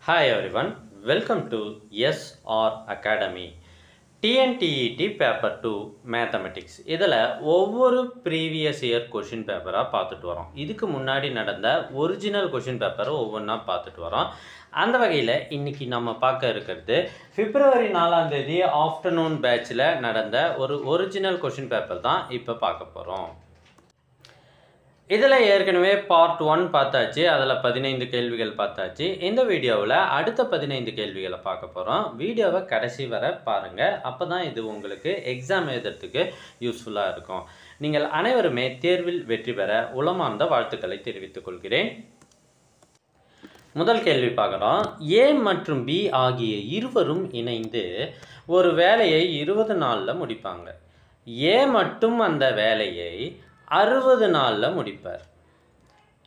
Hi everyone, welcome to SR Academy. TNTET Paper 2 Mathematics. இதில் ஒவ்வொரு previous year question பேப்பராக பார்த்துட்டு வரோம். இதுக்கு முன்னாடி நடந்த ஒரிஜினல் கொஷின் பேப்பரை ஒவ்வொன்றா பார்த்துட்டு வரோம். அந்த வகையில் இன்றைக்கி நம்ம பார்க்க இருக்கிறது February 4ஆம் தேதி ஆஃப்டர்நூன் பேட்சில் நடந்த ஒரு ஒரிஜினல் கொஷின் பேப்பர் தான் இப்போ பார்க்க போகிறோம். இதில் ஏற்கனவே பார்ட் 1 பார்த்தாச்சு, அதில் 15 கேள்விகள் பார்த்தாச்சு. இந்த வீடியோவில் அடுத்த 15 கேள்விகளை பார்க்க போகிறோம். வீடியோவை கடைசி வரை பாருங்கள், அப்போ தான் இது உங்களுக்கு எக்ஸாம் எழுதுறதுக்கு யூஸ்ஃபுல்லாக இருக்கும். நீங்கள் அனைவருமே தேர்வில் வெற்றி பெற உளமார்ந்த வாழ்த்துக்களை தெரிவித்துக் கொள்கிறேன். முதல் கேள்வி பார்க்குறோம். ஏ மற்றும் பி ஆகிய இருவரும் இணைந்து ஒரு வேலையை 20 நாளில் முடிப்பாங்க. ஏ மட்டும் அந்த வேலையை 60 நாளில் முடிப்பார்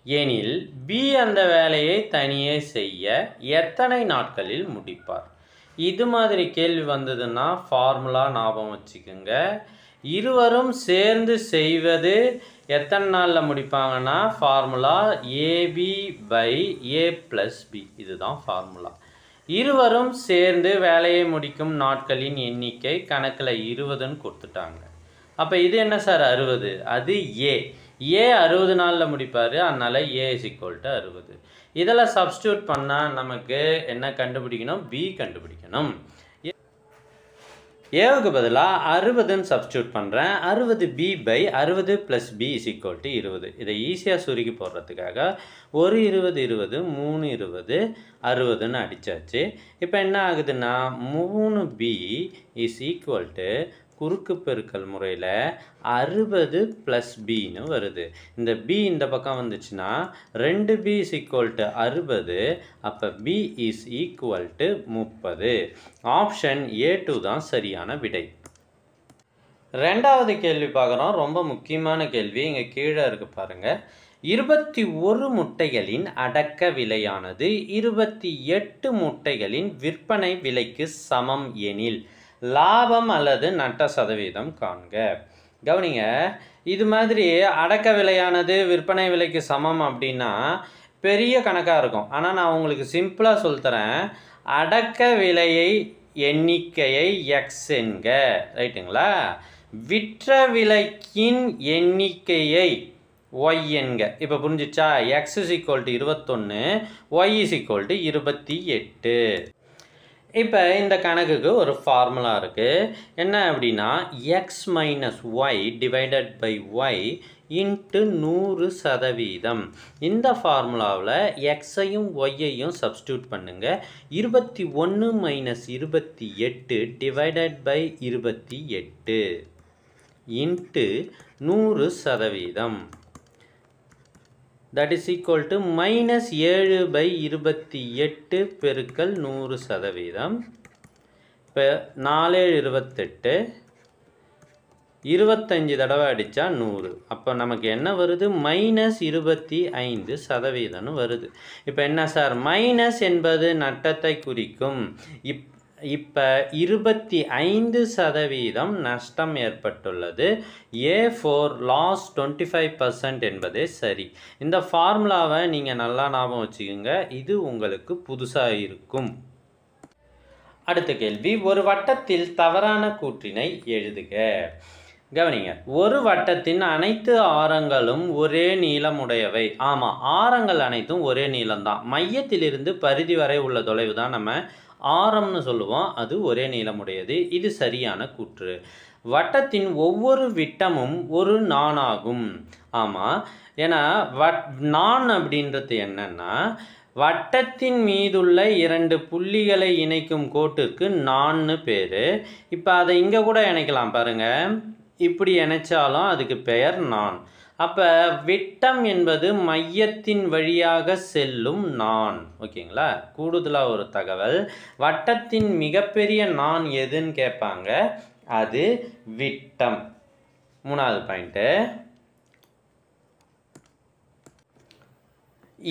எனில் பி அந்த வேலையை தனியே செய்ய எத்தனை நாட்களில் முடிப்பார்? இது மாதிரி கேள்வி வந்ததுன்னா ஃபார்முலா ஞாபகம் வச்சுக்கோங்க. இருவரும் சேர்ந்து செய்வது எத்தனை நாளில் முடிப்பாங்கன்னா formula AB by A plus B, இதுதான் ஃபார்முலா. இருவரும் சேர்ந்து வேலையை முடிக்கும் நாட்களின் எண்ணிக்கை கணக்கில் 20ன்னு கொடுத்துட்டாங்க. அப்போ இது என்ன சார் 60? அது ஏ 60 நாளில் முடிப்பார், அதனால் ஏ = 60. இதில் சப்ஸ்டியூட் பண்ணால் நமக்கு என்ன கண்டுபிடிக்கணும்? பி கண்டுபிடிக்கணும். ஏவுக்கு பதிலாக 60ன்னு சப்ஸ்டியூட் பண்ணுறேன். 60b by 60 + b = 20. இதை ஈஸியாக சுருக்கி போடுறதுக்காக ஒரு 20 20 3 20 60ன்னு அடித்தாச்சு. இப்போ என்ன ஆகுதுன்னா 3b = குறுக்கு பெருக்கல் முறையில் 60 + bன்னு வருது. இந்த b இந்த பக்கம் வந்துச்சுன்னா 2b = 60. அப்போ b = 30. ஆப்ஷன் A2 தான் சரியான விடை. ரெண்டாவது கேள்வி பார்க்குறோம். ரொம்ப முக்கியமான கேள்வி. இங்கே கீழே இருக்கு பாருங்க. 21 முட்டைகளின் அடக்க விலையானது 28 முட்டைகளின் விற்பனை விலைக்கு சமம் எனில் லாபம் அல்லது நட்ட சதவீதம் காண்க. கவனிங்க, இது மாதிரி அடக்க விலையானது விற்பனை விலைக்கு சமம் அப்படின்னா பெரிய கணக்காக இருக்கும். ஆனால் நான் உங்களுக்கு சிம்பிளாக சொல்லித்தரேன். அடக்க விலையை எண்ணிக்கையை எக்ஸ் என்க, ரைட்டுங்களா? விற்ற விலைக்கின் எண்ணிக்கையை ஒய் என்க. இப்போ புரிஞ்சிச்சா? X = 21, Y = 28. இப்போ இந்த கணக்குக்கு ஒரு ஃபார்முலா இருக்குது. என்ன அப்படின்னா X minus Y divided by Y into 100%. இந்த ஃபார்முலாவில் எக்ஸையும் ஒய்யையும் சப்ஸ்டியூட் பண்ணுங்கள். 21 - 28 divided by 28 into 100%. that is equal to -7/28 பெருக்கல் 100%. இப்போ 4 28, 25 தடவை அடித்தா 100. அப்போ நமக்கு என்ன வருது? -25% வருது. இப்போ என்ன சார்? மைனஸ் என்பது நட்டத்தை குறிக்கும். இப்போ 25% நஷ்டம் ஏற்பட்டுள்ளது. A4 லாஸ் 25% என்பதே சரி. இந்த ஃபார்முலாவை நீங்கள் நல்லா ஞாபகம் வச்சுக்கோங்க, இது உங்களுக்கு புதுசாக இருக்கும். அடுத்த கேள்வி. ஒரு வட்டத்தில் தவறான கூற்றினை எழுதுக. கவனிங்க, ஒரு வட்டத்தின் அனைத்து ஆரங்களும் ஒரே நீளமுடையவை. ஆமாம், ஆரங்கள் அனைத்தும் ஒரே நீளம்தான். மையத்திலிருந்து பரிதி வரை உள்ள தொலைவு தான் நம்ம ஆரம்னு சொல்லுவோம். அது ஒரே நீளமுடையது. இது சரியான கூற்று. வட்டத்தின் ஒவ்வொரு விட்டமும் ஒரு நாணாகும். ஆமாம், ஏன்னா நான் அப்படின்றது என்னன்னா வட்டத்தின் மீதுள்ள 2 புள்ளிகளை இணைக்கும் கோட்டிற்கு நான்னு பேர். இப்போ அதை இங்கே கூட இணைக்கலாம் பாருங்கள். இப்படி இணைச்சாலும் அதுக்கு பெயர் நான். அப்போ விட்டம் என்பது மையத்தின் வழியாக செல்லும் நான். ஓகேங்களா? கூடுதலாக ஒரு தகவல், வட்டத்தின் மிகப்பெரிய நான் எதுன்னு கேட்பாங்க. அது விட்டம். 3வது பாயிண்ட்டு.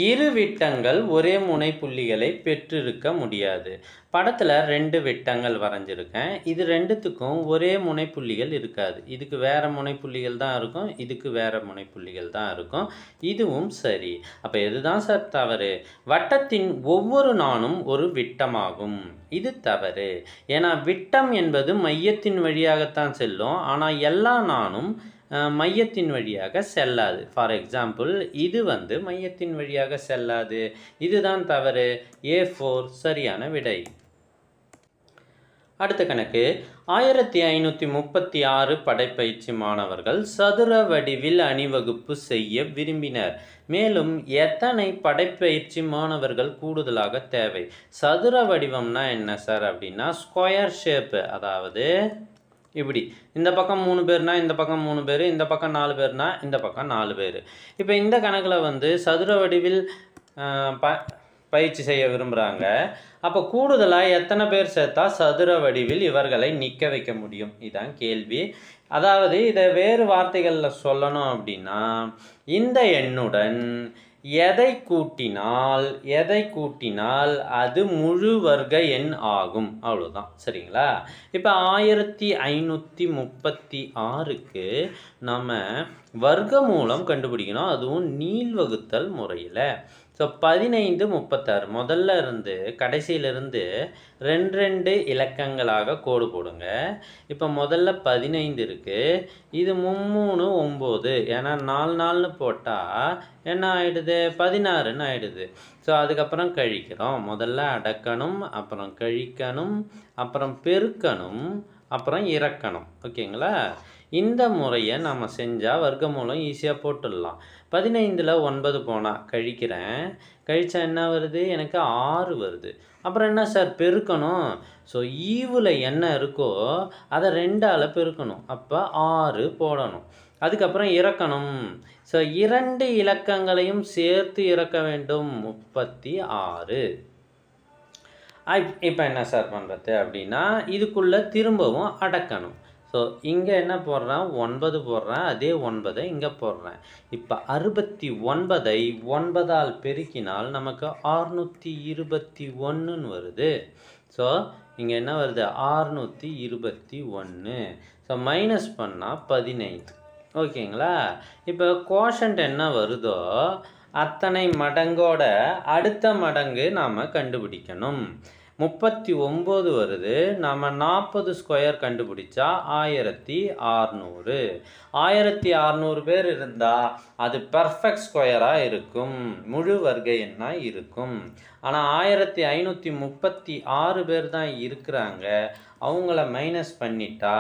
இரு விட்டங்கள் ஒரே முனைப்புள்ளிகளை பெற்றிருக்க முடியாது. படத்தில் 2 விட்டங்கள் வரைஞ்சிருக்கேன். இது ரெண்டுத்துக்கும் ஒரே முனைப்புள்ளிகள் இருக்காது. இதுக்கு வேறு முனைப்புள்ளிகள் தான் இருக்கும், இதுக்கு வேறு முனைப்புள்ளிகள் தான் இருக்கும். இதுவும் சரி. அப்போ எதுதான் சார் தவறு? வட்டத்தின் ஒவ்வொரு நாணும் ஒரு விட்டமாகும். இது தவறு. ஏன்னா விட்டம் என்பது மையத்தின் வழியாகத்தான் செல்லும். ஆனால் எல்லா நாணும் மையத்தின் வழியாக செல்லாது. ஃபார் எக்ஸாம்பிள் இது மையத்தின் வழியாக செல்லாது. இதுதான் தவறு. A4 சரியான விடை. அடுத்த கணக்கு 1536 படைப்பயிற்சி மாணவர்கள் சதுர வடிவில் அணிவகுப்பு செய்ய விரும்பினர். மேலும் எத்தனை படைப்பயிற்சி மாணவர்கள் கூடுதலாக தேவை? சதுர வடிவம்னா என்ன சார் அப்படின்னா ஸ்கொயர் ஷேப்பு. அதாவது இப்படி இந்த பக்கம் 3 பேர்னா இந்த பக்கம் 3 பேர், இந்த பக்கம் 4 பேர்னா இந்த பக்கம் 4 பேர். இப்போ இந்த கணக்கில் சதுர வடிவில் பயிற்சி செய்ய விரும்புகிறாங்க. அப்போ கூடுதலாக எத்தனை பேர் சேர்த்தா சதுர வடிவில் இவர்களை நிற்க வைக்க முடியும்? இதுதான் கேள்வி. அதாவது இதை வேறு வார்த்தைகளில் சொல்லணும் அப்படின்னா இந்த எண்ணுடன் எதை கூட்டினால் அது முழு வர்க்க எண் ஆகும். அவ்வளோதான். சரிங்களா? இப்போ 1536க்கு நம்ம வர்க்கமூலம் கண்டுபிடிக்கணும். அதுவும் நீள்வகுத்தல் முறையில். ஸோ 15 36 முதல்ல இருந்து கடைசியிலிருந்து 2 இலக்கங்களாக கோடு போடுங்க. இப்போ முதல்ல 15 இருக்குது. இது 3 9. ஏன்னா 4 4ன்னு போட்டால் என்ன ஆகிடுது? 16ன்னு ஆகிடுது. ஸோ அதுக்கப்புறம் கழிக்கிறோம். முதல்ல அடக்கணும், அப்புறம் கழிக்கணும், அப்புறம் பெருக்கணும், அப்புறம் இறக்கணும். ஓகேங்களா? இந்த முறையை நம்ம செஞ்சால் வர்க்கமூலம் ஈஸியாக போட்டுடலாம். 15ல் 9 போனால் கழிக்கிறேன். கழிச்சா என்ன வருது? எனக்கு 6 வருது. அப்புறம் என்ன சார் பெருக்கணும்? ஸோ ஈவில் என்ன இருக்கோ அதை 2ஆல் பெருக்கணும். அப்போ 6 போடணும். அதுக்கப்புறம் இறக்கணும். ஸோ 2 இலக்கங்களையும் சேர்த்து இறக்க வேண்டும். 36. இப்போ என்ன சார் பண்ணுறது அப்படின்னா இதுக்குள்ளே திரும்பவும் அடக்கணும். ஸோ இங்கே என்ன போடுறேன்? 9 போடுறேன். அதே 9ஐ இங்கே போடுறேன். இப்போ 69ஐ 9ஆல் பெருக்கினால் நமக்கு 621ன்னு வருது. ஸோ இங்கே என்ன வருது? 621. ஸோ மைனஸ் பண்ணால் 15. ஓகேங்களா? இப்போ கோஷன்ட் என்ன வருதோ அத்தனை மடங்கோட அடுத்த மடங்கு நாம் கண்டுபிடிக்கணும். 39 வருது. நம்ம 40 ஸ்கொயர் கண்டுபிடிச்சா 1600. 1600 பேர் இருந்தால் அது பர்ஃபெக்ட் ஸ்கொயராக இருக்கும், முழு வர்க்க எண்ணாக இருக்கும். ஆனால் 1536 பேர் தான் இருக்கிறாங்க. அவங்கள மைனஸ் பண்ணிட்டா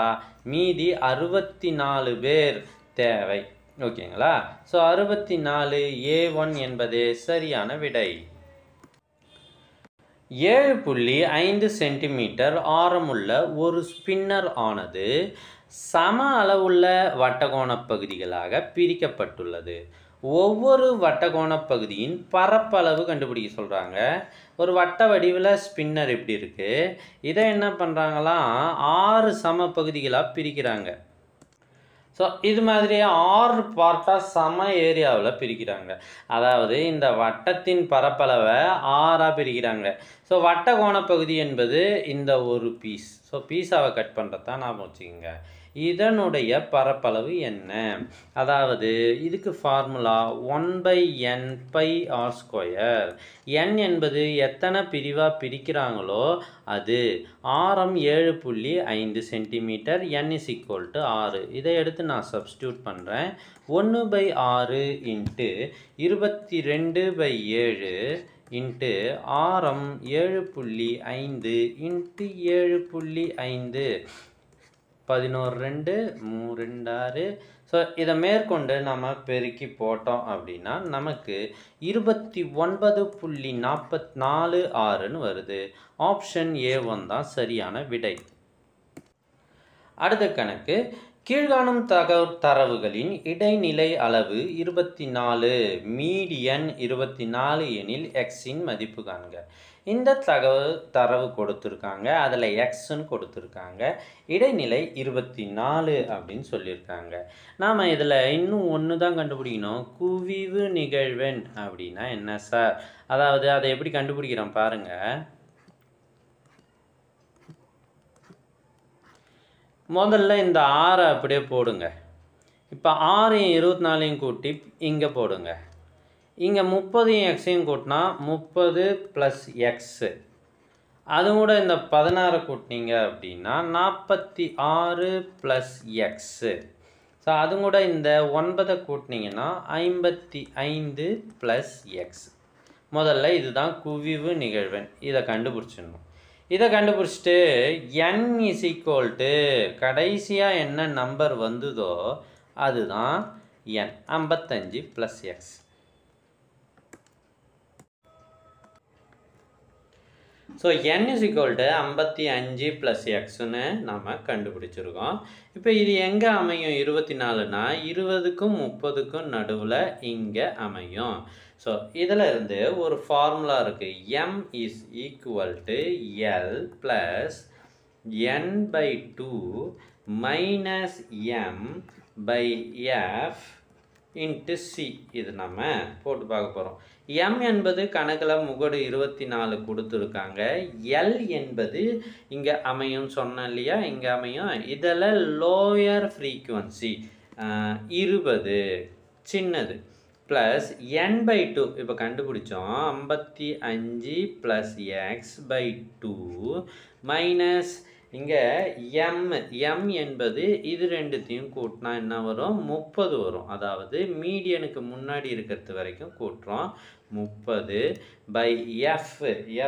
மீதி 64 பேர் தேவை. ஓகேங்களா? ஸோ 64 A1 என்பதே சரியான விடை. 7.5 சென்டிமீட்டர் ஆரமுள்ள ஒரு ஸ்பின்னர் ஆனது சம அளவுள்ள வட்டகோண பகுதிகளாக பிரிக்கப்பட்டுள்ளது. ஒவ்வொரு வட்டகோண பகுதியின் பரப்பளவு கண்டுபிடிக்க சொல்கிறாங்க. ஒரு வட்ட வடிவில் ஸ்பின்னர் இப்படி இருக்குது. இதை என்ன பண்ணுறாங்களாம் 6 சம பகுதிகளாக பிரிக்கிறாங்க. ஸோ இது மாதிரியே 6 பார்ட்டாக சம ஏரியாவில் பிரிக்கிறாங்க. அதாவது இந்த வட்டத்தின் பரப்பளவை 6ஆக பிரிக்கிறாங்க. ஸோ வட்ட கோணப்பகுதி என்பது இந்த ஒரு பீஸ். ஸோ பீஸாவை கட் பண்ணுறது தான் ஞாபகம் வச்சுக்கோங்க. இதனுடைய பரப்பளவு என்ன? அதாவது இதுக்கு ஃபார்முலா 1/n πr². n என்பது எத்தனை பிரிவாக பிரிக்கிறாங்களோ அது. ஆரம் 7.5 சென்டிமீட்டர். n = 6. இதை எடுத்து நான் சப்ஸ்டியூட் பண்ணுறேன். 1/6 × 22/7 இன்ட்டு ஆரம் 7.5 × 7.5 11 2 2 6. ஸோ இதை மேற்கொண்டு நம்ம பெருக்கி போட்டோம் அப்படின்னா நமக்கு 29.446ன்னு வருது. ஆப்ஷன் A1 தான் சரியான விடை. அடுத்த கணக்கு கீழ்காணும் தரவுகளின் இடைநிலை அளவு 24, மீடியன் 24 எனில் எக்ஸின் மதிப்பு காண்க. இந்த தரவு கொடுத்துருக்காங்க, அதில் எக்ஸ்ன்னு கொடுத்துருக்காங்க, இடைநிலை 24 அப்படின்னு சொல்லியிருக்காங்க. நாம் இதில் இன்னும் ஒன்று தான் கண்டுபிடிக்கணும். குவிவு நிகழ்வெண் அப்படின்னா என்ன சார்? அதாவது அதை எப்படி கண்டுபிடிக்கிறோம் பாருங்கள். முதல்ல இந்த 6 அப்படியே போடுங்க. இப்போ 6ஐயும் 24ஐயும் கூட்டி இங்கே போடுங்க. இங்கே 30ஐயும் எக்ஸையும் கூட்டினா 30 + எக்ஸு. அது கூட இந்த 16 கூட்டினீங்க அப்படின்னா 46 + எக்ஸு. ஸோ அது கூட இந்த 9 கூட்டினீங்கன்னா 55 + எக்ஸ். முதல்ல இதுதான் குவிவு நிகழ்வெண். இதை கண்டுபிடிச்சிடணும். இதை கண்டுபிடிச்சிட்டு n = கடைசியாக என்ன நம்பர் வந்ததோ அதுதான் n, 55 + எக்ஸ். ஸோ n = 55 + எக்ஸ்ன்னு நம்ம கண்டுபிடிச்சிருக்கோம். இப்போ இது எங்கே அமையும்? 24னா 20க்கும் 30க்கும் நடுவில் இங்கே அமையும். ஸோ இதில் இருந்து ஒரு ஃபார்முலா இருக்குது. m = L + n/2 - m/f × c. இது நம்ம போட்டு பார்க்க போகிறோம். m என்பது கணக்கில் முகடு 24 கொடுத்துருக்காங்க. L என்பது இங்கே அமையும் சொன்னேன் இல்லையா, இங்கே அமையும். இதில் லோயர் ஃப்ரீக்குவன்சி 20 சின்னது ப்ளஸ் n/2 இப்போ கண்டுபிடிச்சோம். 55 + x/2 மைனஸ் இங்கே m என்பது இது ரெண்டுத்தையும் கூட்டினா என்ன வரும்? 30 வரும். அதாவது மீடியனுக்கு முன்னாடி இருக்கிறது வரைக்கும் கூட்டுறோம். 30/f.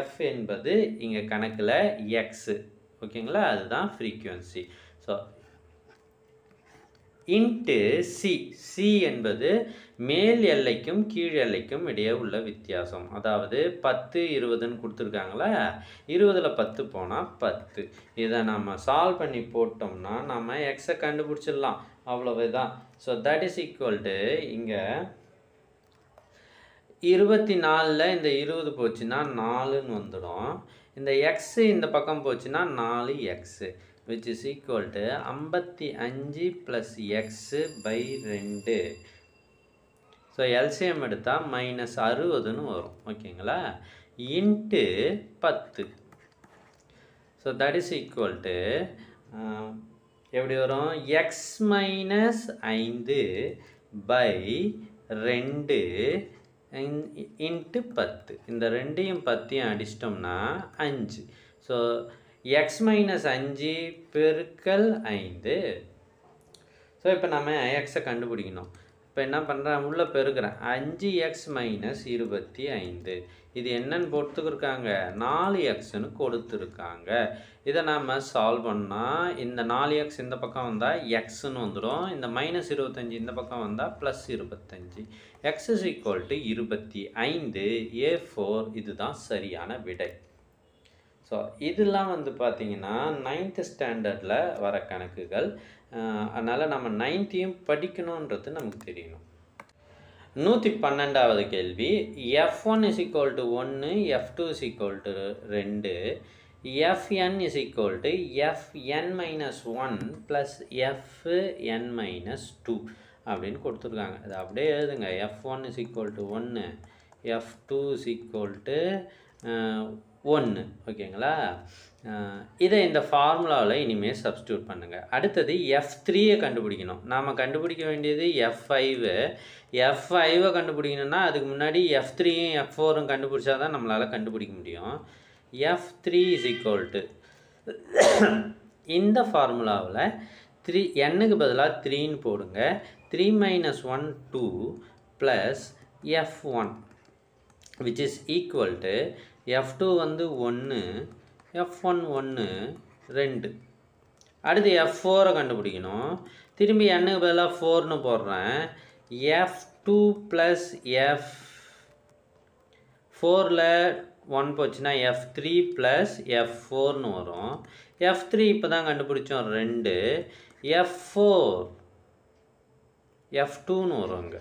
f என்பது இங்கே கணக்கில் எக்ஸு. ஓகேங்களா? அதுதான் frequency. So into C. C என்பது மேல் எல்லைக்கும் கீழ் எல்லைக்கும் இடையே உள்ள வித்தியாசம். அதாவது 10 20ன்னு கொடுத்துருக்காங்களா, 20ல் 10 போனால் 10. இதை நம்ம சால்வ் பண்ணி போட்டோம்னா நம்ம எக்ஸை கண்டுபிடிச்சிடலாம். அவ்வளவுதான். So that is equal to இங்கே 24ல் இந்த 20 போச்சுன்னா 4ன்னு வந்துடும். இந்த எக்ஸு இந்த பக்கம் போச்சுன்னா 4x, which is equal to 55 + x/2. So LCM எடுத்தால் -60ன்னு வரும். ஓகேங்களா? Into 10. So that is equal to எப்படி வரும்? x - 5/2 into 10. இந்த 2யும் 10யும் அடிச்சிட்டோம்னா 5. ஸோ x - 5 பெருக்கல் 5. ஸோ இப்போ நம்ம எக்ஸை கண்டுபிடிக்கணும். இப்போ என்ன பண்ணுறேன்? உள்ளே பெருக்கிறேன். 5x - 25. இது என்னன்னு போட்டுருக்காங்க? 4xன்னு கொடுத்துருக்காங்க. இதை நம்ம சால்வ் பண்ணால் இந்த 4x இந்த பக்கம் வந்தால் எக்ஸ்ன்னு வந்துடும். இந்த -25 இந்த பக்கம் வந்தால் +25. x = 25. A4 இதுதான் சரியான விடை. ஸோ இதெல்லாம் வந்து பார்த்திங்கன்னா 9th ஸ்டாண்டர்டில் வர கணக்குகள். அதனால் நம்ம 9த்தையும் படிக்கணுன்றது நமக்கு தெரியணும். 112வது கேள்வி. f1 = 1, f2 = 2, fn = fn - 1 + fn - 2 அப்படின்னு கொடுத்துருக்காங்க. அது அப்படியே எழுதுங்க. f1 = 1, f2 = 1. ஓகேங்களா? இதை இந்த ஃபார்முலாவில் இனிமேல் சப்ஸ்டியூட் பண்ணுங்கள். அடுத்தது f3யை கண்டுபிடிக்கணும். நாம் கண்டுபிடிக்க வேண்டியது f5. f5 கண்டுபிடிக்கணும்னா அதுக்கு முன்னாடி f3யும் f4ம் கண்டுபிடிச்சா தான் நம்மளால் கண்டுபிடிக்க முடியும். f3 = இந்த ஃபார்முலாவில் 3 n-க்கு பதிலாக 3ன்னு போடுங்க. 3 - 1 2 + f1 which is equal to f2 வந்து 1, f1 1 2. அடுத்து f4 கண்டுபிடிக்கணும். திரும்பி n-க்கு பதிலாக 4ன்னு போடுறேன். f2 + f4ல் 1 போச்சுன்னா f3 + f4ன்னு வரும். f3 இப்போ தான் கண்டுபிடிச்சோம் 2. F4 F2ன்னு வருங்க.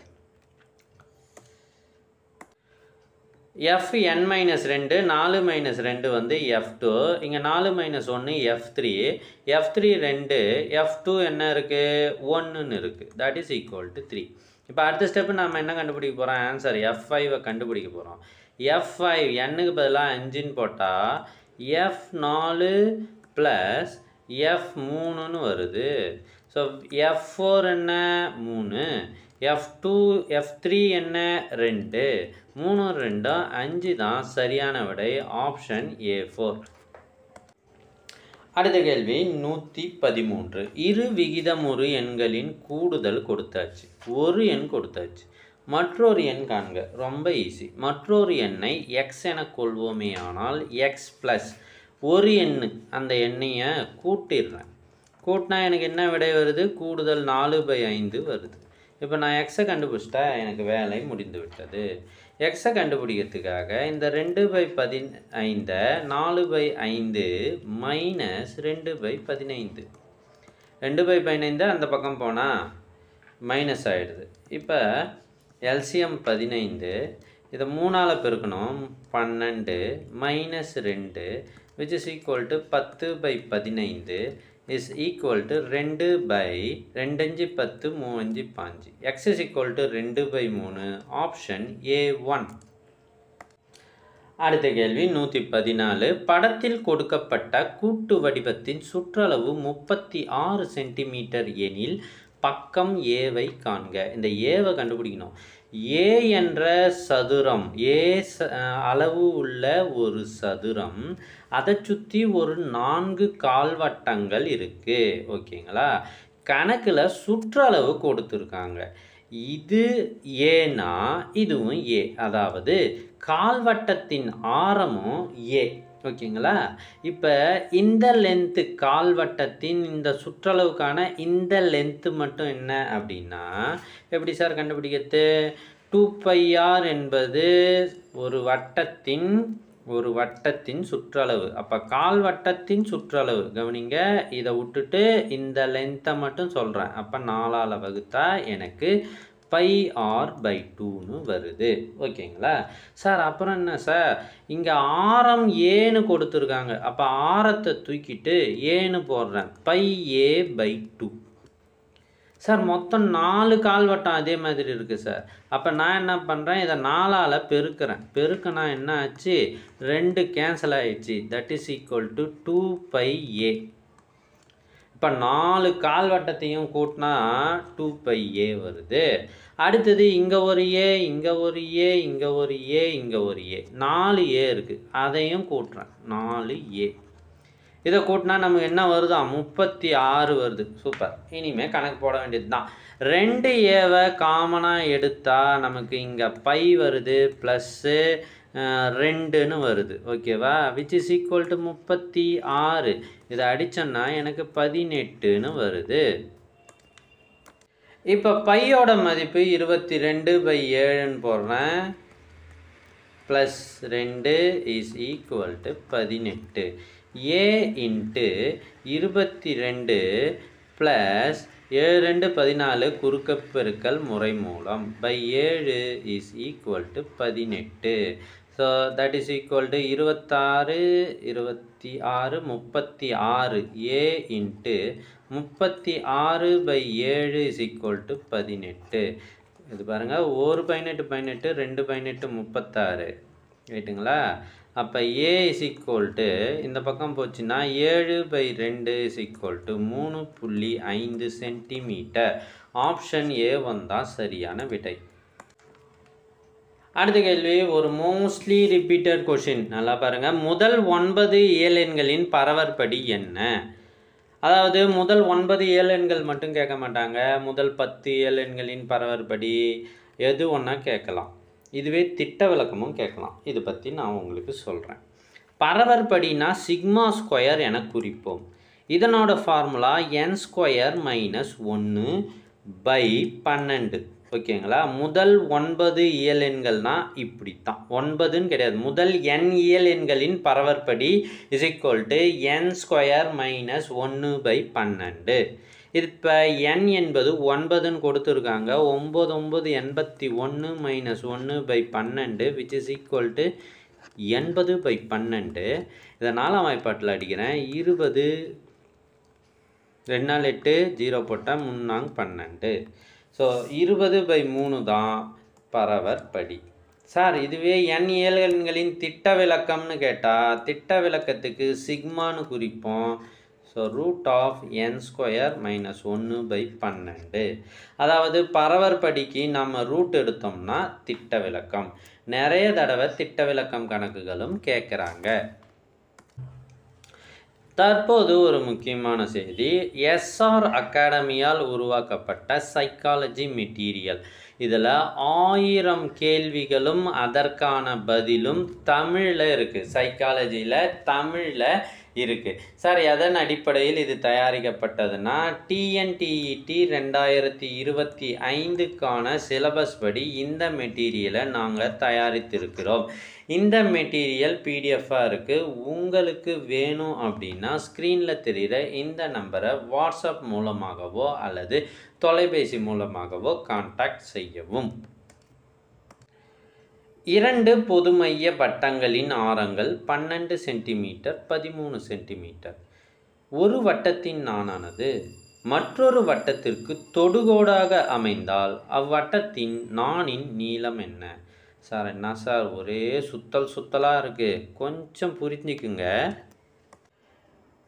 Fn மைனஸ் 2 4 மைனஸ் 2 வந்து F2, இங்கே 4 மைனஸ் 1 F3, F3 2, F2 என்ன இருக்குது 1ன்னு இருக்குது. That is equal to 3. இப்போ அடுத்த ஸ்டெப்பு நம்ம என்ன கண்டுபிடிக்க போகிறோம்? ஆன்சர் F5 கண்டுபிடிக்க போகிறோம். F5 n-க்கு பதிலாக 5ன்னு போட்டால் F4 ப்ளஸ் F3ன்னு வருது. ஸோ F4 என்ன 3, F3 என்ன 2, 3 2 5 தான் சரியான விடை. Option A4. அடுத்த கேள்வி 113. இரு விகிதமுறு எண்களின் கூடுதல் கொடுத்தாச்சு. ஒரு எண் கொடுத்தாச்சு, மற்றொரு எண் காண்க. ரொம்ப ஈஸி. மற்றொரு எண்ணை எக்ஸ் என கொள்வோமே ஆனால் எக்ஸ் ப்ளஸ் ஒரு எண்ணு அந்த எண்ணையை கூட்டிடுறேன். கூட்டினா எனக்கு என்ன விடை வருது? கூடுதல் 4/5 வருது. இப்போ நான் எக்ஸை கண்டுபிடிச்சிட்டா எனக்கு வேலை முடிந்து விட்டது. எக்ஸை கண்டுபிடிக்கிறதுக்காக இந்த 2/15 4/5 மைனஸ் 2/15. 2/15 அந்த பக்கம் போனால் மைனஸ் ஆகிடுது. இப்போ எல்சிஎம் 15, இதை 3ஆல் பெருக்கணும். 12 minus 2 which is equal to 10/15 is equal to 2/2 5 10 3 5 x is equal to 2/3. Option A1. அடுத்த கேள்வி 114. படத்தில் கொடுக்கப்பட்ட கூட்டு வடிவத்தின் சுற்றளவு 36 சென்டிமீட்டர் எனில் பக்கம் ஏவை காண்க. இந்த ஏவை கண்டுபிடிக்கணும். ஏ என்ற சதுரம், ஏ அளவு உள்ள ஒரு சதுரம், அதை சுற்றி ஒரு 4 கால்வட்டங்கள் இருக்குது. ஓகேங்களா? கணக்கில் சுற்றளவு கொடுத்துருக்காங்க. இது ஏனா இதுவும் ஏ, அதாவது கால்வட்டத்தின் ஆரமும் ஏ. ஓகேங்களா? இப்போ இந்த லென்த்து கால்வட்டத்தின் இந்த சுற்றளவுக்கான இந்த லென்த்து மட்டும் என்ன அப்படின்னா எப்படி சார் கண்டுபிடிக்கிறது? 2πr என்பது ஒரு வட்டத்தின் சுற்றளவு. அப்போ கால்வட்டத்தின் சுற்றளவு கவனிங்க. இதை விட்டுட்டு இந்த லென்த்தை மட்டும் சொல்கிறேன். அப்போ 4ஆல் வகுத்தா எனக்கு πr/2ன்னு வருது. ஓகேங்களா சார்? அப்புறம் என்ன சார், இங்கே ஆரம் ஏன்னு கொடுத்துருக்காங்க. அப்போ ஆரத்தை தூக்கிட்டு ஏன்னு போடுறேன். πa/2. சார் மொத்தம் 4 கால்வட்டம் அதே மாதிரி இருக்குது சார். அப்போ நான் என்ன பண்ணுறேன், இதை 4ஆல் பெருக்கிறேன். பெருக்கினா என்ன ஆச்சு? 2 கேன்சல் ஆகிடுச்சு. That is equal to 2πa. இப்போ 4 கால்வட்டத்தையும் கூட்டினா 2πa வருது. அடுத்தது இங்கே ஒரு ஏ, இங்கே ஒரு ஏ, இங்கே ஒரு ஏ, இங்கே ஒரு ஏ, 4 ஏ இருக்குது. அதையும் கூட்டுறேன். 4a. இதை கூட்டினா நமக்கு என்ன வருதா? 36 வருது. சூப்பர். இனிமேல் கணக்கு போட வேண்டியது தான். 2 ஏவை காமனாக எடுத்தால் நமக்கு இங்கே பை வருது ப்ளஸ்ஸு 2ன்னு வருது. ஓகேவா? Which is equal to 36. இதை அடித்தோன்னா எனக்கு 18ன்னு வருது. இப்போ பையோட மதிப்பு 22/7ன்னு போடுறேன். Plus 2 is equal to 18. A into 22 plus 7 2 14 குறுக்க பெருக்கல் முறை மூலம் pi 7 is equal to 18. So that is equal to 26 36 A into 36/7 is equal to 18. இது பாருங்கள், 1 18 18 2 18 36 ரைட்டுங்களா? அப்போ ஏ இஸ் ஈக்குவல் டு இந்த பக்கம் போச்சுன்னா 7/2 is equal to 3.5 centimetre. Option A1 தான் சரியான விடை. அடுத்த கேள்வி ஒரு மோஸ்ட்லி ரிப்பீட்டட் கொஷின். நல்லா பாருங்கள். முதல் 9 இயலெண்களின் பரவற்படி என்ன? அதாவது முதல் 9 இயலெண்கள் மட்டும் கேட்க மாட்டாங்க. முதல் 10 இயலெண்களின் பரவற்படி எது ஒன்றா கேட்கலாம். இதுவே திட்ட விளக்கமும் கேட்கலாம். இது பற்றி நான் உங்களுக்கு சொல்கிறேன். பரவற்படினா சிக்மா ஸ்கொயர் என குறிப்போம். இதனோட ஃபார்முலா n² - 1/12. ஓகேங்களா? முதல் 9 இயலெண்கள்னா இப்படி தான். 9ன்னு கிடையாது. முதல் n இயலெண்களின் பரவற்படி இஸ் ஈக்குவல் டு n² - 1/12. இது இப்போ n என்பது 9ன்னு கொடுத்துருக்காங்க. 9 9 81 - 1/12 which is equal to 80/12. இதை 4ஆம் வாய்ப்பாட்டில் அடிக்கிறேன். 20 2 4 8 0 போட்டால் 3 4 12. ஸோ 20/3 தான் பரவர் படி. சார் இதுவே n இயல்களின் திட்ட விலக்கம்னு கேட்டால் திட்ட விலக்கத்துக்கு சிக்மான்னு குறிப்போம். So √n² - 1/12. அதாவது பரவர் படிக்கு நம்ம ரூட் எடுத்தோம்னா திட்ட விலக்கம். நிறைய தடவை திட்ட விலக்கம் கணக்குகளும் கேட்குறாங்க. தற்போது ஒரு முக்கியமான செய்தி, எஸ்ஆர் அகாடமியால் உருவாக்கப்பட்ட சைக்காலஜி மெட்டீரியல். இதில் 1000 கேள்விகளும் அதற்கான பதிலும் தமிழில் இருக்குது. சைக்காலஜியில் தமிழில் இருக்குது. சார் எதன் அடிப்படையில் இது தயாரிக்கப்பட்டதுன்னா டிஎன்டிஇடி 2025க்கான சிலபஸ் படி இந்த மெட்டீரியலை நாங்கள் தயாரித்திருக்கிறோம். இந்த மெட்டீரியல் பிடிஎஃபாக இருக்குது. உங்களுக்கு வேணும் அப்படின்னா ஸ்க்ரீனில் தெரிகிற இந்த நம்பரை வாட்ஸ்அப் மூலமாகவோ அல்லது தொலைபேசி மூலமாகவோ கான்டாக்ட் செய்யவும். 2 பொதுமைய வட்டங்களின் ஆரங்கள் 12 சென்டிமீட்டர் 13 சென்டிமீட்டர். ஒரு வட்டத்தின் நாணானது மற்றொரு வட்டத்திற்கு தொடுகோடாக அமைந்தால் அவ்வட்டத்தின் நாணின் நீளம் என்ன? சார் என்ன சார் ஒரே சுத்தலாக இருக்குது, கொஞ்சம் புரிஞ்சுக்குங்க.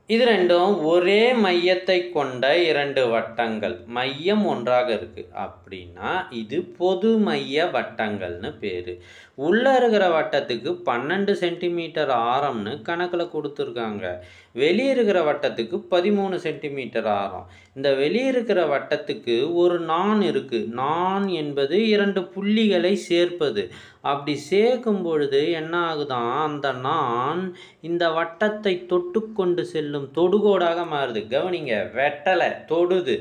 இது ரெண்டும் ஒரே மையத்தை கொண்ட 2 வட்டங்கள், மையம் ஒன்றாக இருக்குது அப்படின்னா இது பொது மைய வட்டங்கள்னு பேர். உள்ளே இருக்கிற வட்டத்துக்கு 12 சென்டிமீட்டர் ஆரம்னு கணக்கில் கொடுத்துருக்காங்க. வெளியே இருக்கிற வட்டத்துக்கு 13 சென்டிமீட்டர் ஆரம். இந்த வெளியே இருக்கிற வட்டத்துக்கு ஒரு நாண் இருக்குது. நாண் என்பது 2 புள்ளிகளை சேர்ப்பது. அப்படி சேர்க்கும் பொழுது என்ன ஆகுதான், அந்த நாண் இந்த வட்டத்தை தொட்டு கொண்டு செல்லும் தொடுகோடாக மாறுது. கவனிங்க, வெட்டலை, தொடுது.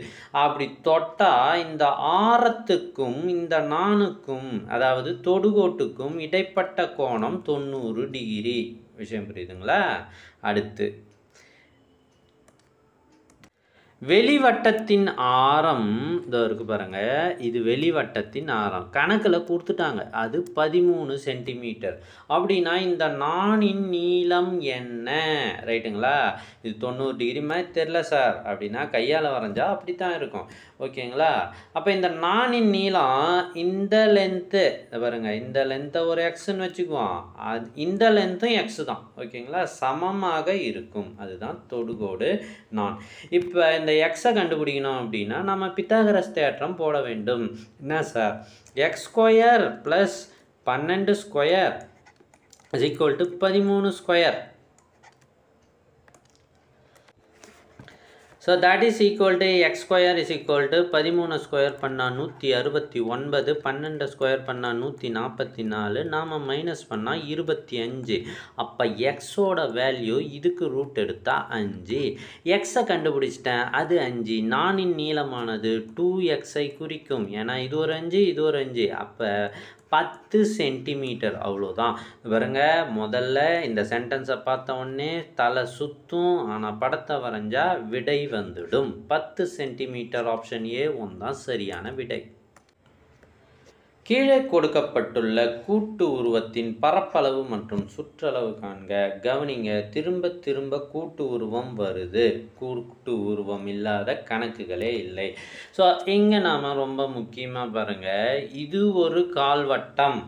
அப்படி தொட்டால் இந்த ஆரத்துக்கும் இந்த நாணுக்கும் அதாவது தொடுகோட்டுக்கும் இடைப்பட்ட கோணம் 90 டிகிரி. விஷயம் புரியுதுங்களா? அடுத்து வெளிவட்டத்தின் ஆரம் இதோ இருக்கு பாருங்க. இது வெளிவட்டத்தின் ஆரம் கணக்கில் கொடுத்துட்டாங்க. அது 13 சென்டிமீட்டர். அப்படின்னா இந்த நாணின் நீளம் என்ன? ரைட்டுங்களா? இது 90 டிகிரி மாதிரி தெரில சார் அப்படின்னா கையால் வரைஞ்சா அப்படி தான் இருக்கும். ஓகேங்களா? அப்போ இந்த நாணின் நீளம் இந்த லென்த்து பாருங்க, இந்த லென்த்தை ஒரு எக்ஸ்ன்னு வச்சுக்குவோம். இந்த லென்த்தும் எக்ஸ் தான். ஓகேங்களா? சமமாக இருக்கும். அதுதான் தொடுகோடு நான். இப்போ இந்த எக்ஸை கண்டுபிடிக்கணும் அப்படின்னா நம்ம பித்தாகரஸ் தேற்றம் போட வேண்டும். என்ன sir? x² + 12² = 13². So that is equal to x² is equal to 13² பண்ணால் 169, 12² பண்ணால் 144, நாம் மைனஸ் பண்ணால் 25. அப்போ எக்ஸோட வேல்யூ இதுக்கு ரூட் எடுத்தால் 5. எக்ஸை கண்டுபிடிச்சிட்டேன், அது 5. நானின் நீளமானது 2xஐ குறிக்கும். ஏன்னா இது ஒரு 5, இது ஒரு 5. அப்போ 10 சென்டிமீட்டர். அவ்வளோதான். பாருங்க, முதல்ல இந்த சென்டென்ஸை பார்த்த உடனே தலை சுற்றும். ஆனால் படத்தை வரைஞ்சா விடை வந்துடும். 10 சென்டிமீட்டர். ஆப்ஷன் ஏ தான் சரியான விடை. கீழே கொடுக்கப்பட்டுள்ள கூட்டு உருவத்தின் பரப்பளவு மற்றும் சுற்றளவு காண்க. கவனிங்க, திரும்ப திரும்ப கூட்டு உருவம் வருது. கூட்டு உருவம் இல்லாத கணக்குகளே இல்லை. ஸோ இங்கே நாம் ரொம்ப முக்கியமாக பாருங்கள், இது ஒரு கால்வட்டம்,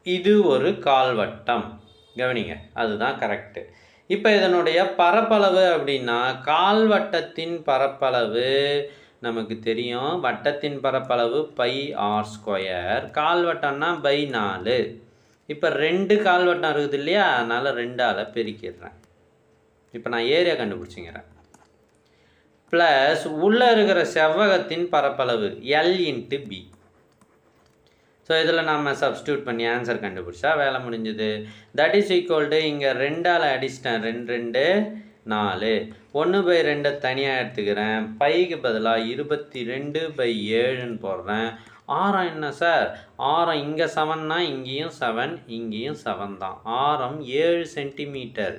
இது ஒரு கால்வட்டம். கவனிங்க, அதுதான் கரெக்டு. இப்போ இதனுடைய பரப்பளவு அப்படின்னா கால்வட்டத்தின் பரப்பளவு நமக்கு தெரியும். வட்டத்தின் பரப்பளவு πr². கால்வட்டம்னா /4. இப்போ 2 கால்வட்டம் இருக்குது இல்லையா? அதனால் 2ஆல் பெருக்கிடுறேன். இப்போ நான் ஏரியா கண்டுபிடிச்சிக்கிறேன். ப்ளஸ் உள்ளே இருக்கிற செவ்வகத்தின் பரப்பளவு L × B. ஸோ இதில் நம்ம சப்ஸ்டியூட் பண்ணி ஆன்சர் கண்டுபிடிச்சா வேலை முடிஞ்சுது. தட் இஸ் ஈக்குவல் டு இங்கே 2ஆல் அடிச்சிட்டேன். 2 2 4. 1/2 தனியாக எடுத்துக்கிறேன். பைக்கு பதிலாக 22/7ன்னு போடுறேன். ஆரம் என்ன சார்? ஆரம் இங்கே 7னா இங்கேயும் 7, இங்கேயும் 7 தான். ஆரம் 7 சென்டிமீட்டர்.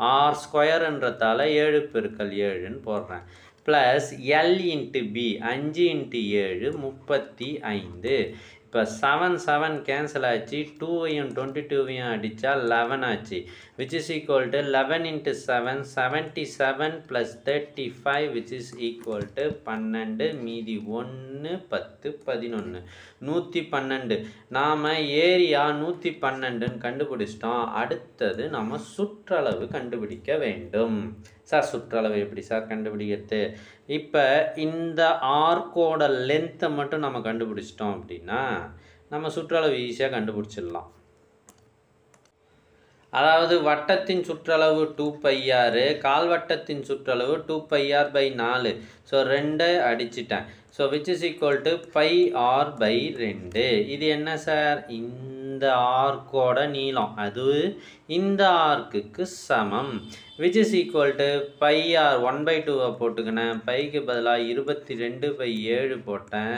r²ன்றதால 7 × 7ன்னு போடுறேன். Plus L into B 5 × 7 35. இப்போ 7 7 கேன்சல் ஆச்சு, 2வையும் 22வையும் அடித்தா 11 ஆச்சு, which is equal to 11 × 7 77 + 35 which is equal to 12, மீதி 1 10 11 112. நாம் ஏரியா 112ன்னு கண்டுபிடிச்சிட்டோம். அடுத்தது நம்ம சுற்றளவு கண்டுபிடிக்க வேண்டும். சார் சுற்றளவு எப்படி சார் கண்டுபிடிக்கிறது? இப்போ இந்த ஆர்க்கோட லென்த்தை மட்டும் நம்ம கண்டுபிடிச்சிட்டோம் அப்படின்னா நம்ம சுற்றளவு ஈஸியாக கண்டுபிடிச்சிடலாம். அதாவது வட்டத்தின் சுற்றளவு 2πr, கால்வட்டத்தின் சுற்றளவு 2πr/4. ஸோ 2 அடிச்சிட்டேன். So which is equal to πr/2. இது என்ன சார்? இந்த ஆர்க்கோட நீளம், அது இந்த ஆர்க்குக்கு சமம். Which is equal to πr 1/2 போட்டுக்கினேன், பைக்கு பதிலாக 22/7 போட்டேன்,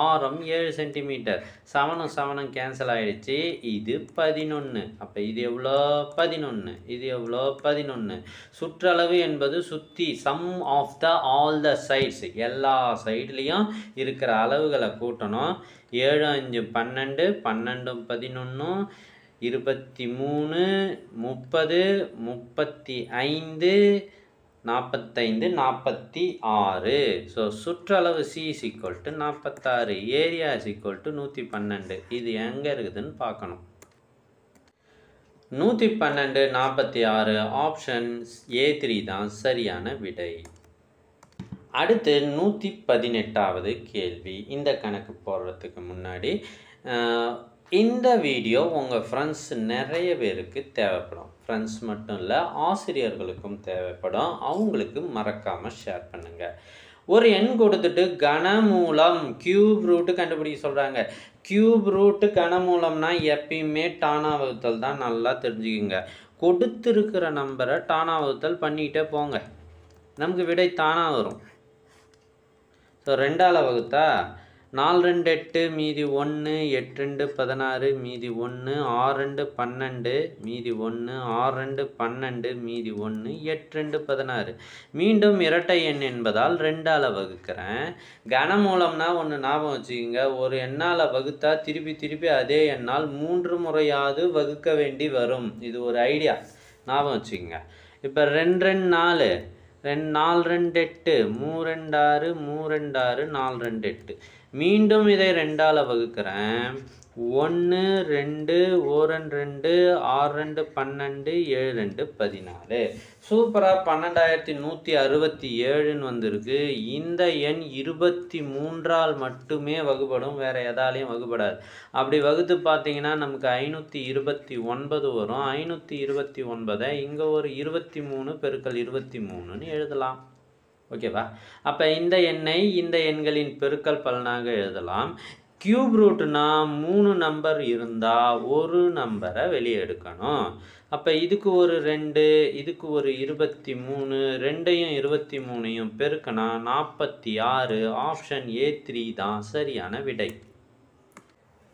ஆரம் 7 சென்டிமீட்டர். 7 7 கேன்சல் ஆகிடுச்சு, இது 11. அப்போ இது எவ்வளோ? 11. இது எவ்வளோ? 11. சுற்றளவு என்பது சுற்றி sum of the all the sides, எல்லா சைட்லேயும் இருக்கிற அளவுகளை கூட்டணும். 7 5 12, 12 11, 23 30 35 45 46. ஸோ சுற்றளவு C is equal to 46, area is equal to 112. இது எங்கே இருக்குதுன்னு பார்க்கணும். 112 46, ஆப்ஷன் A3 தான் சரியான விடை. அடுத்து 118வது கேள்வி. இந்த கணக்கு போடுறதுக்கு முன்னாடி இந்த வீடியோ உங்கள் ஃப்ரெண்ட்ஸ் நிறைய பேருக்கு தேவைப்படும். ஃப்ரெண்ட்ஸ் மட்டும் இல்லை, ஆசிரியர்களுக்கும் தேவைப்படும். அவங்களுக்கு மறக்காமல் ஷேர் பண்ணுங்கள். ஒரு எண் கொடுத்துட்டு கனமூலம் கியூப் ரூட்டு கண்டுபிடிக்க சொல்கிறாங்க. கியூப் ரூட்டு கனமூலம்னா எப்பயுமே டானா வகுத்தல் தான், நல்லா தெரிஞ்சுக்குங்க. கொடுத்துருக்கிற நம்பரை டானா வகுத்தல் பண்ணிக்கிட்டே போங்க, நமக்கு விடை தானாக வரும். ஸோ 2ஆல் வகுத்தா 4 2 8 மீதி 1, 8 2 16 மீதி 1, 6 2 12 மீதி 1, 6 2 12 மீதி 1, 8 2 16. மீண்டும் இரட்டை எண் என்பதால் 2ஆல் வகுக்கிறேன். கனமூலம்னா ஒன்று ஞாபகம் வச்சுக்கோங்க, ஒரு எண்ணால் வகுத்தா திருப்பி அதே எண்ணால் 3 முறையாவது வகுக்க வேண்டி வரும். இது ஒரு ஐடியா, ஞாபகம் வச்சுக்கோங்க. இப்போ 2 2 4, 4 2 8, 3 2 6, 3 2 6, 4 2 8. மீண்டும் இதை 2ஆல் வகுக்கிறேன். 1 2 1 2 6 2 12 7 2 14. சூப்பராக 12167ன்னு வந்திருக்கு. இந்த எண் 23ஆல் மட்டுமே வகுப்படும், வேறு எதாலையும் வகுப்படாது. அப்படி வகுத்து பார்த்தீங்கன்னா நமக்கு 529 வரும். 529 இங்கே ஒரு 23 × 23ன்னு எழுதலாம். ஓகேவா? அப்போ இந்த எண்ணை இந்த எண்களின் பெருக்கல் பலனாக எழுதலாம். கியூப் ரூட்னா 3 நம்பர் இருந்தால் ஒரு நம்பரை வெளியே எடுக்கணும். அப்போ இதுக்கு ஒரு 2, இதுக்கு ஒரு 23, 2ஐயும் 23ஐயும் பெருக்கினா 46. ஆப்ஷன் A3 தான் சரியான விடை.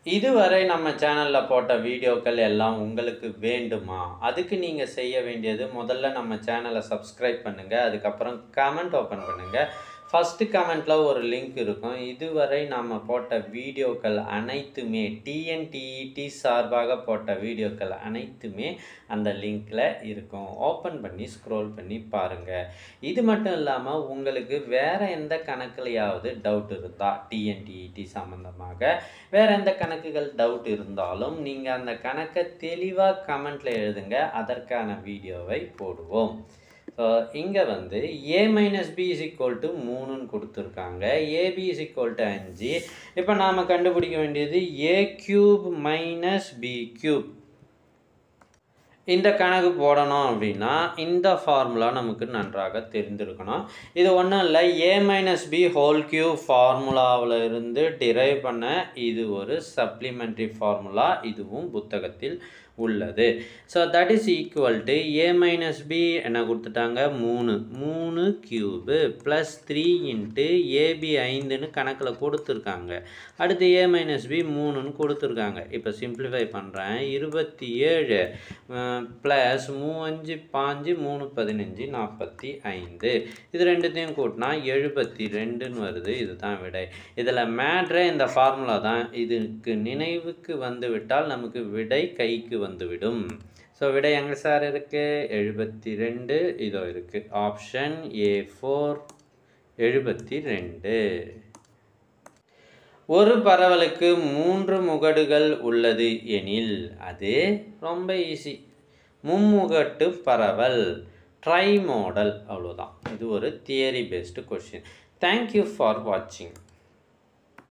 இதுவரை நம்ம சேனலில் போட்ட வீடியோக்கள் எல்லாம் உங்களுக்கு வேண்டுமா? அதுக்கு நீங்கள் செய்ய வேண்டியது, முதல்ல நம்ம சேனலை சப்ஸ்கிரைப் பண்ணுங்கள், அதுக்கப்புறம் கமெண்ட் ஓப்பன் பண்ணுங்கள். ஃபஸ்ட்டு கமெண்ட்டில் ஒரு லிங்க் இருக்கும். இதுவரை நம்ம போட்ட வீடியோக்கள் அனைத்துமே, டிஎன்டிஇடி சார்பாக போட்ட வீடியோக்கள் அனைத்துமே அந்த லிங்க்கில் இருக்கும். ஓப்பன் பண்ணி ஸ்க்ரோல் பண்ணி பாருங்கள். இது மட்டும் இல்லாமல் உங்களுக்கு வேறு எந்த கணக்குலையாவது டவுட் இருந்தால், டிஎன்டிஇடி சம்மந்தமாக வேறு எந்த கணக்குகள் டவுட் இருந்தாலும் நீங்கள் அந்த கணக்கை தெளிவாக கமெண்ட்டில் எழுதுங்க, அதற்கான வீடியோவை போடுவோம். ஸோ இங்கே வந்து a - b = 3ன்னு கொடுத்துருக்காங்க, ab = 5. இப்போ நாம் கண்டுபிடிக்க வேண்டியது a³ - b³. இந்த கணக்கு போடணும் அப்படின்னா இந்த ஃபார்முலா நமக்கு நன்றாக தெரிந்திருக்கணும். இது ஒன்றும் இல்லை, a - b³ ஃபார்முலாவில் இருந்து டிரைவ் பண்ண இது ஒரு சப்ளிமெண்ட்ரி ஃபார்முலா. இதுவும் புத்தகத்தில் உள்ளது. So that is equal to a minus B என்ன கொடுத்துட்டாங்க 3 கியூபு ப்ளஸ் 3 இன்ட்டு ஏபி 5ன்னு கணக்கில் கொடுத்துருக்காங்க. அடுத்து a மைனஸ் பி 3ன்னு கொடுத்துருக்காங்க. இப்போ சிம்பிளிஃபை பண்ணுறேன். 27 ப்ளஸ் 3 5 3 15 45 இது ரெண்டுத்தையும் கூட்டினா 72ன்னு வருது. இதுதான் விடை. இதில் மேட்ரே இந்த ஃபார்முலா தான். இதுக்கு நினைவுக்கு வந்துவிட்டால் நமக்கு விடை கைக்கு வந்துவிடும். ஸோ விடை எங்கே சார் இருக்குது? 72 இதோ இருக்குது. Option A4 72. ஒரு பரவலுக்கு 3 முகடுகள் உள்ளது எனில் அது ரொம்ப ஈஸி. மும்முகட்டு பரவல் ட்ரை மாடல் அவ்வளோதான். இது ஒரு theory based question. Thank you for வாட்சிங்.